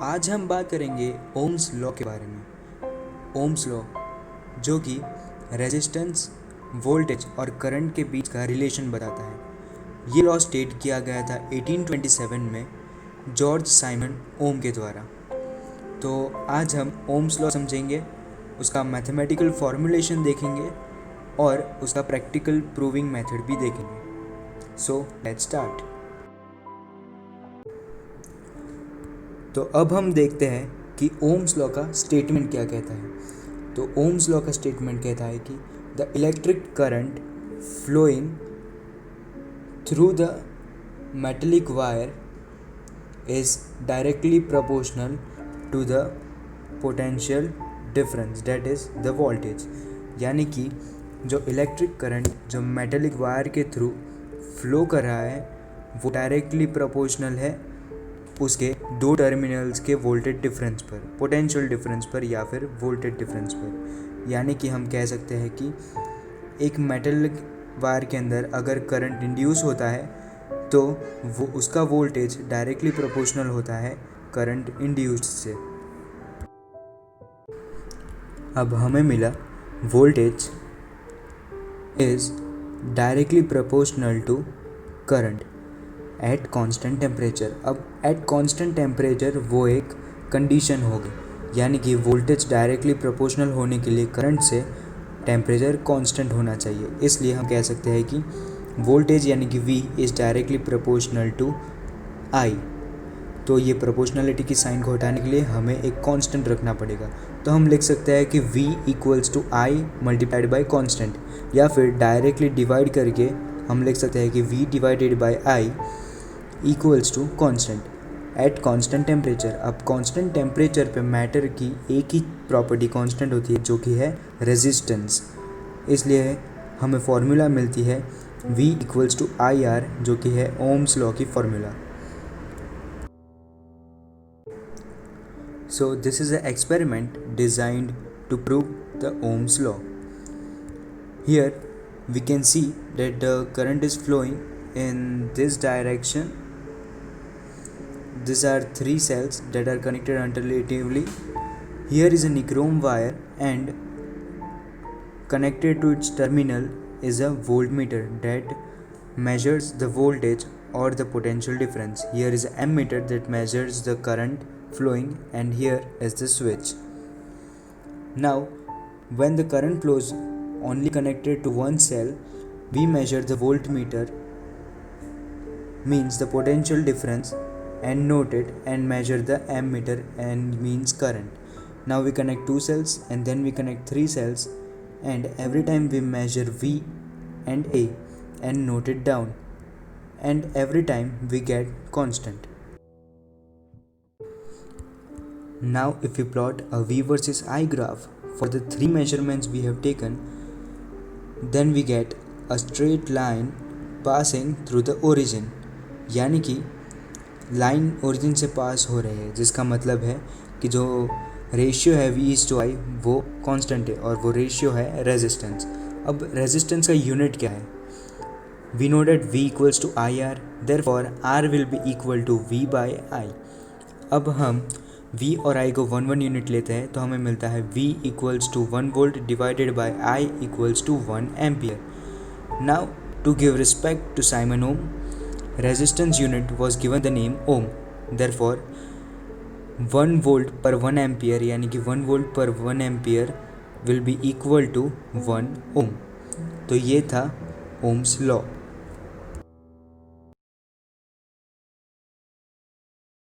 आज हम बात करेंगे ओम्स लॉ के बारे में। ओम्स लॉ जो कि रेजिस्टेंस, वोल्टेज और करंट के बीच का रिलेशन बताता है। ये लॉ स्टेट किया गया था 1827 में जॉर्ज साइमन ओम के द्वारा। तो आज हम ओम्स लॉ समझेंगे, उसका मैथमेटिकल फॉर्मूलेशन देखेंगे और उसका प्रैक्टिकल प्रूविंग मेथड भी देखेंगे। So let's start. तो अब हम देखते हैं कि ओम्स लॉ का स्टेटमेंट क्या कहता है। तो ओम्स लॉ का स्टेटमेंट कहता है कि the electric current flowing through the metallic wire is directly proportional to the potential difference, that is the voltage. यानी कि जो इलेक्ट्रिक करंट जो मेटलिक वायर के थ्रू फ्लो कर रहा है वो डायरेक्टली प्रोपोर्शनल है उसके दो टर्मिनल्स के वोल्टेज डिफरेंस पर, पोटेंशियल डिफरेंस पर या फिर वोल्टेज डिफरेंस पर। यानी कि हम कह सकते हैं कि एक मेटल वायर के अंदर अगर करंट इंड्यूस होता है तो वो उसका वोल्टेज डायरेक्टली प्रोपोर्शनल होता है करंट इंड्यूस्ड से। अब हमें मिला voltage is directly proportional to current at constant temperature. अब एट कांस्टेंट टेम्परेचर वो एक कंडीशन होगी, यानी कि वोल्टेज डायरेक्टली प्रोपोर्शनल होने के लिए करंट से टेम्परेचर कांस्टेंट होना चाहिए। इसलिए हम कह सकते हैं कि वोल्टेज यानी कि V is directly proportional to I। तो ये प्रोपोर्शनलिटी की साइन को हटाने के लिए हमें एक कांस्टेंट रखना पड़ेगा। तो हम लिख सकते हैं कि V equals to I multiplied by constant, या फिर डायरेक्टली डिवाइड करके हम लिख सकते हैं कि V divided by I equals to constant at constant temperature. अब कांस्टेंट टेम्परेचर पे मैटर की एक ही प्रॉपर्टी कांस्टेंट होती है जो कि है रेजिस्टेंस। इसलिए हमें फॉर्मूला मिलती है V इक्वल्स टू IR, जो कि है ओम्स लॉ की formula. So this is a experiment designed to prove the Ohm's law. Here we can see that the current is flowing in this direction. These are three cells that are connected alternatively. Here is a nichrome wire and connected to its terminal is a voltmeter that measures the voltage or the potential difference. Here is an ammeter that measures the current flowing, and here is the switch. Now when the current flows only connected to one cell, we measure the voltmeter, means the potential difference, and note it, and measure the ammeter and means current. Now we connect two cells and then we connect three cells, and every time we measure V and A and note it down, and every time we get constant. Now if we plot a V versus I graph for the three measurements we have taken, then we get a straight line passing through the origin। यानी कि line origin से पास हो रही है, जिसका मतलब है कि जो रेशियो है V/I वो कांस्टेंट है और वो रेशियो है रेजिस्टेंस। अब रेजिस्टेंस का यूनिट क्या है? We know that V equals to IR, therefore R will be equal to V by I। अब हम V और I को 1 यूनिट लेते हैं तो हमें मिलता है V equals to 1 volt divided by I equals to 1 ampere. Now to give respect to Simon Ohm, resistance unit was given the name ohm, therefore 1 volt per 1 ampere यानी कि 1 volt per 1 ampere will be equal to 1 ohm। तो ये था Ohm's law.